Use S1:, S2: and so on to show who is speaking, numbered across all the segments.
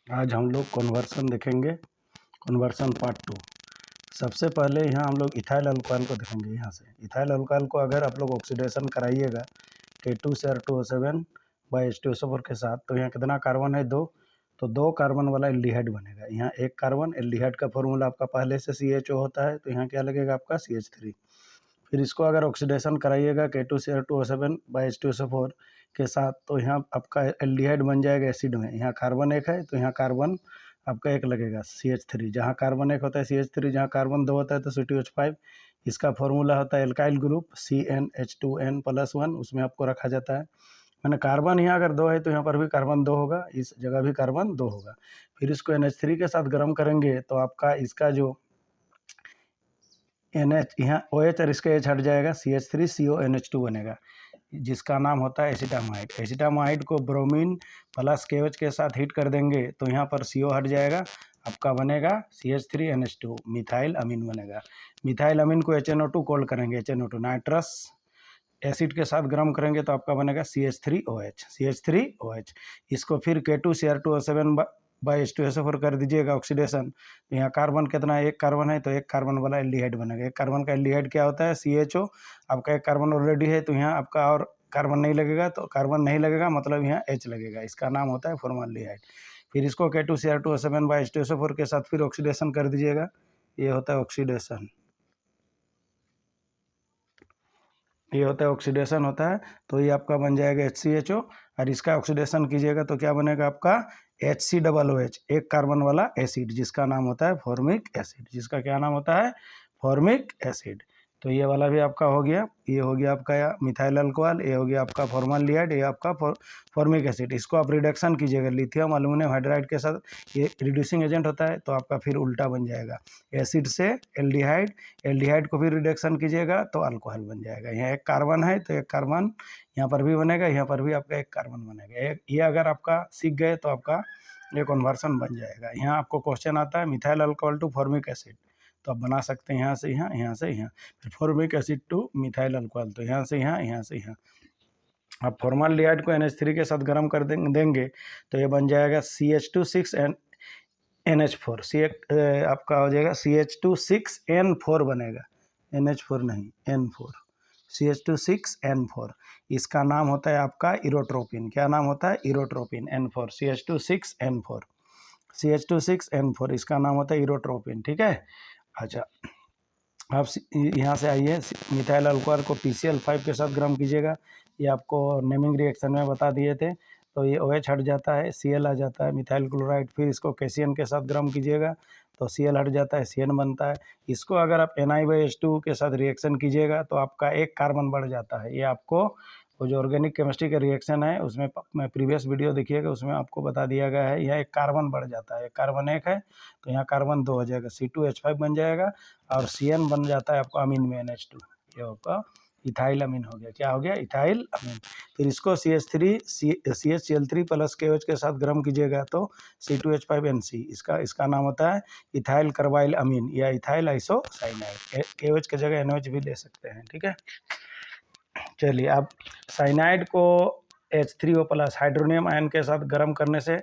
S1: आज हम लोग कन्वर्सन देखेंगे, कन्वर्सन पार्ट 2। सबसे पहले यहाँ हम लोग इथाइल अल्कोहल को देखेंगे। यहाँ से इथाइल अल्कोहल को अगर आप लोग ऑक्सीडेशन कराइएगा K2Cr2O7 बाई H2SO4 के साथ, तो यहाँ कितना कार्बन है? 2। तो 2 कार्बन वाला एल्डिहाइड बनेगा। यहाँ एक कार्बन, एल्डिहाइड का फॉर्मूला आपका पहले से CHO होता है, तो यहाँ क्या लगेगा आपका CH3। फिर इसको अगर ऑक्सीडेशन कराइएगा K2Cr2O7 बाई H2SO4 के साथ, तो यहाँ आपका एल्डिहाइड बन जाएगा एसिड में। यहाँ कार्बन एक है तो यहाँ कार्बन आपका एक लगेगा CH3। जहाँ कार्बन एक होता है CH3, जहाँ कार्बन 2 होता है तो C2H5। इसका फॉर्मूला होता है एल्काइल ग्रुप CnH2n+1, उसमें आपको रखा जाता है। मैंने कार्बन यहाँ अगर 2 है तो यहाँ पर भी कार्बन 2 होगा, इस जगह भी कार्बन 2 होगा। फिर इसको NH3 के साथ गर्म करेंगे तो आपका इसका जो NH, यहाँ OH और इसका H हट जाएगा, CH3CONH2 बनेगा, जिसका नाम होता है एसिटामाइड। एसिटामाइड को ब्रोमीन प्लस KOH के साथ हीट कर देंगे तो यहाँ पर CO हट जाएगा, आपका बनेगा CH3NH2, मिथाइल अमीन बनेगा। मिथाइल अमीन को HNO2 कॉल करेंगे, HNO2 नाइट्रस एसिड के साथ गर्म करेंगे तो आपका बनेगा CH3OH। इसको फिर K2Cr2O7 बाई H2SO4 कर दीजिएगा ऑक्सीडेशन। तो यहाँ कार्बन कितना है? एक कार्बन है तो एक कार्बन वाला एल्डिहाइड बनेगा। एक कार्बन का एल्डिहाइड क्या होता है? CHO। आपका एक कार्बन ऑलरेडी है तो यहाँ आपका और कार्बन नहीं लगेगा, तो कार्बन नहीं लगेगा मतलब यहाँ H लगेगा, इसका नाम होता है फॉर्मल्डिहाइड। फिर इसको K2Cr2O7 बाई H2SO4 के साथ फिर ऑक्सीडेशन कर दीजिएगा, ये होता है ऑक्सीडेशन, ये होता है ऑक्सीडेशन होता है। तो ये आपका बन जाएगा HCHO, और इसका ऑक्सीडेशन कीजिएगा तो क्या बनेगा आपका HCOOH, एक कार्बन वाला एसिड, जिसका नाम होता है फॉर्मिक एसिड। जिसका क्या नाम होता है? Formic acid. तो ये वाला भी आपका हो गया, ये हो गया आपका मिथाइल अल्कोहल, ये हो गया आपका फॉर्मल्डिहाइड, ये आपका फॉर्मिक एसिड। इसको आप रिडक्शन कीजिएगा लिथियम अल्युमिनियम हाइड्राइड के साथ, ये रिड्यूसिंग एजेंट होता है, तो आपका फिर उल्टा बन जाएगा, एसिड से एल्डिहाइड, एल्डिहाइड को भी रिडक्शन कीजिएगा तो अल्कोहल बन जाएगा। यहाँ एक कार्बन है तो एक कार्बन यहाँ पर भी बनेगा, यहाँ पर भी आपका एक कार्बन बनेगा। ये अगर आपका सीख गए तो आपका ये कन्वर्सन बन जाएगा। यहाँ आपको क्वेश्चन आता है methyl alcohol to formic acid, तो आप बना सकते हैं यहाँ से यहाँ, यहाँ से यहाँ। फिर formic acid two methyl alcohol, तो यहाँ से यहाँ, यहाँ से यहाँ। आप फॉर्मल्डिहाइड को NH3 के साथ गर्म कर देंगे तो ये बन जाएगा CH2 6NH4। आपका हो जाएगा CH2 6N4 बनेगा, NH4 नहीं, N4, CH2 6N4। इसका नाम होता है आपका इरोट्रोपिन। क्या नाम होता है? इरोट्रोपिन, N4, CH2 6N4, CH2 6N4 इसका नाम होता है इरोट्रोपिन। ठीक है, अच्छा आप यहाँ से आइए, मिथाइल अल्कोहल को PCl5 के साथ गर्म कीजिएगा। ये आपको नेमिंग रिएक्शन में बता दिए थे। तो ये OH हट जाता है, Cl आ जाता है, मिथाइल क्लोराइड। फिर इसको KCN के साथ गर्म कीजिएगा तो Cl हट जाता है, CN बनता है। इसको अगर आप NiH2 के साथ रिएक्शन कीजिएगा तो आपका एक कार्बन बढ़ जाता है। ये आपको वो जो ऑर्गेनिक केमिस्ट्री का रिएक्शन है उसमें प्रीवियस वीडियो देखिएगा, उसमें आपको बता दिया गया है। यह एक कार्बन बढ़ जाता है, कार्बन एक है तो यहाँ कार्बन 2 हो जाएगा, C2H5 बन जाएगा, और CN बन जाता है आपका अमीन में NH2। ये आपका इथाइल अमीन हो गया। क्या हो गया? इथाइल अमीन। फिर इसको CHCl3 प्लस KOH के साथ गर्म कीजिएगा तो C2H5NC, इसका नाम होता है इथाइल कार्बाइल अमीन या इथाइल आइसोसाइनाइड। KOH की जगह NOH भी ले सकते हैं। ठीक है, चलिए अब साइनाइड को H3O प्लस हाइड्रोनियम आयन के साथ गर्म करने से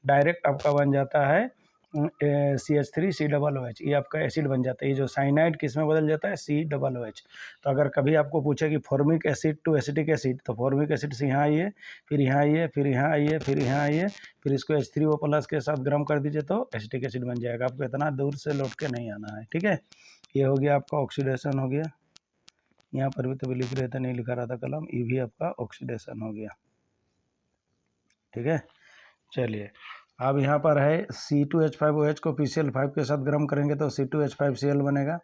S1: डायरेक्ट आपका बन जाता है CH3COOH, ये आपका एसिड बन जाता है। ये जो साइनाइड किस में बदल जाता है? COOH। तो अगर कभी आपको पूछे कि formic acid to acetic acid, तो फॉर्मिक एसिड से यहाँ आइए, फिर यहाँ आइए, फिर यहाँ आइए, फिर यहाँ आइए, फिर इसको H3O प्लस के साथ गर्म कर दीजिए तो एसिटिक एसिड बन जाएगा। आपको इतना दूर से लौट के नहीं आना है। ठीक है, ये हो गया आपका ऑक्सीडेशन हो गया। यहाँ पर भी तो लिख रहे थे, नहीं लिखा रहा था कलम, ये भी आपका ऑक्सीडेशन हो गया। ठीक है, चलिए अब यहाँ पर है C2H5OH को PCl5 के साथ गर्म करेंगे तो C2H5Cl बनेगा।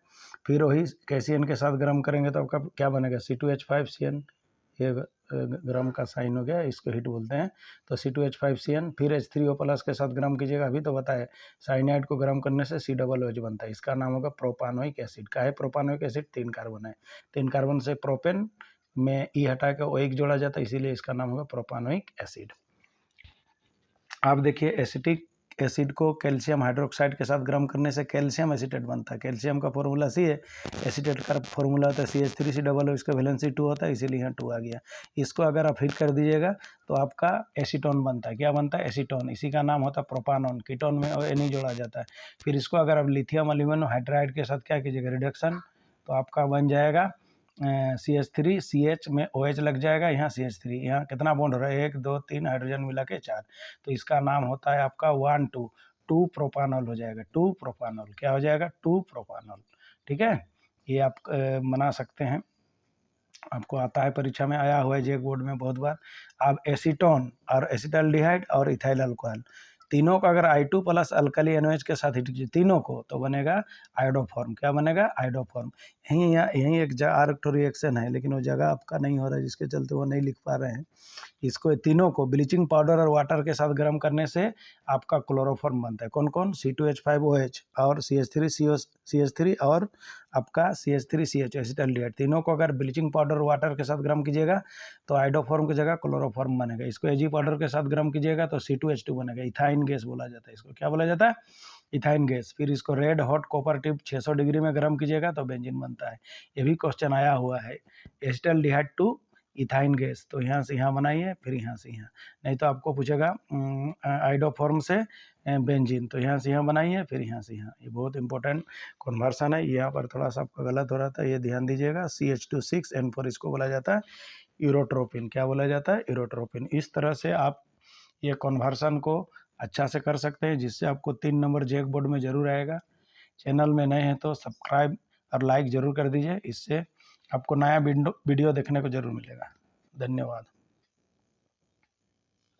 S1: फिर वही KCN के साथ गर्म करेंगे तो आपका क्या बनेगा? C2H5CN, ये गर्म का साइन हो गया, इसको हीट बोलते हैं। तो C2H5CN, फिर H3O प्लस के साथ गर्म कीजिएगा। अभी तो बताए साइनाइड को गर्म करने से COOH बनता है, इसका नाम होगा प्रोपानोइक एसिड। का है प्रोपानोइक एसिड? 3 कार्बन है, 3 कार्बन से प्रोपेन में ई हटा के OH जोड़ा जाता है, इसीलिए इसका नाम होगा प्रोपानोइक एसिड। आप देखिए एसिड को कैल्शियम हाइड्रोक्साइड के साथ गर्म करने से कैल्शियम एसीटेट बनता है। कैल्शियम का फॉर्मूला सी है, एसीटेट का फॉर्मूला होता है CH3COO, इसका वैलेंसी 2 होता है, इसीलिए यहाँ 2 आ गया। इसको अगर आप हीट कर दीजिएगा तो आपका एसीटोन बनता है। क्या बनता है? एसीटोन। इसी का नाम होता है प्रोपानोन। कीटोन में नहीं जोड़ा जाता है। फिर इसको अगर आप लिथियम एल्यूमिनियम हाइड्राइड के साथ क्या कीजिएगा, रिडक्शन, तो आपका बन जाएगा CH3, CH में OH लग जाएगा, यहाँ CH3, यहाँ कितना बॉन्ड हो रहा है, 1 2 3 हाइड्रोजन मिला के 4, तो इसका नाम होता है आपका 1 2 2 प्रोपानॉल हो जाएगा। 2 प्रोपानॉल क्या हो जाएगा? 2 प्रोपानॉल। ठीक है, ये आप बना सकते हैं, आपको आता है, परीक्षा में आया हुआ है जे बोर्ड में बहुत बार। अब एसीटोन और एसिटाल्डिहाइड और इथाइल अल्कोहल, तीनों का अगर I2+ अल्कली NOH के साथ हिट कीजिए तीनों को, तो बनेगा आयोडोफॉर्म। क्या बनेगा? आयोडोफॉर्म। यहीं एक आर्क रिएक्शन है, लेकिन वो जगह आपका नहीं हो रहा है, जिसके चलते वो नहीं लिख पा रहे हैं। इसको तीनों को ब्लीचिंग पाउडर और वाटर के साथ गर्म करने से आपका क्लोरोफॉर्म बनता है। कौन कौन? C2H5OH और CH3 और आपका CH3CH एसिटाल्डिहाइड, तीनों को अगर ब्लीचिंग पाउडर और वाटर के साथ गर्म कीजिएगा तो आयोडोफॉर्म की जगह क्लोरोफॉर्म बनेगा। इसको एजी पाउडर के साथ गर्म कीजिएगा तो C2H2 बनेगा। इथाइन गैस बोला जाता है इसको। क्या बोला जाता है? Ethyne gas. फिर इसको red hot copper tip 600 degree में गर्म कीजिएगा तो बेंजीन बनता है। ये भी क्वेश्चन आया हुआ है, एसिटाल्डिहाइड टू इथाइन गैस, तो यहाँ से यहाँ बनाइए, फिर यहाँ से यहाँ, नहीं तो आपको पूछेगा आइडोफॉर्म से बेंजीन, तो यहाँ से यहाँ बनाइए, फिर यहाँ से यहाँ। ये बहुत इंपॉर्टेंट कन्वर्सन है, यहाँ पर थोड़ा सा आपका गलत हो रहा था, ये ध्यान दीजिएगा। CH2 6N4 इसको बोला जाता है यूरोट्रोपिन। क्या बोला जाता है? यूरोट्रोपिन। इस तरह से आप ये कन्वर्सन को अच्छा से कर सकते हैं, जिससे आपको 3 नंबर जेक बोर्ड में जरूर आएगा। चैनल में नए हैं तो सब्सक्राइब और लाइक ज़रूर कर दीजिए, इससे आपको नया वीडियो देखने को ज़रूर मिलेगा। धन्यवाद।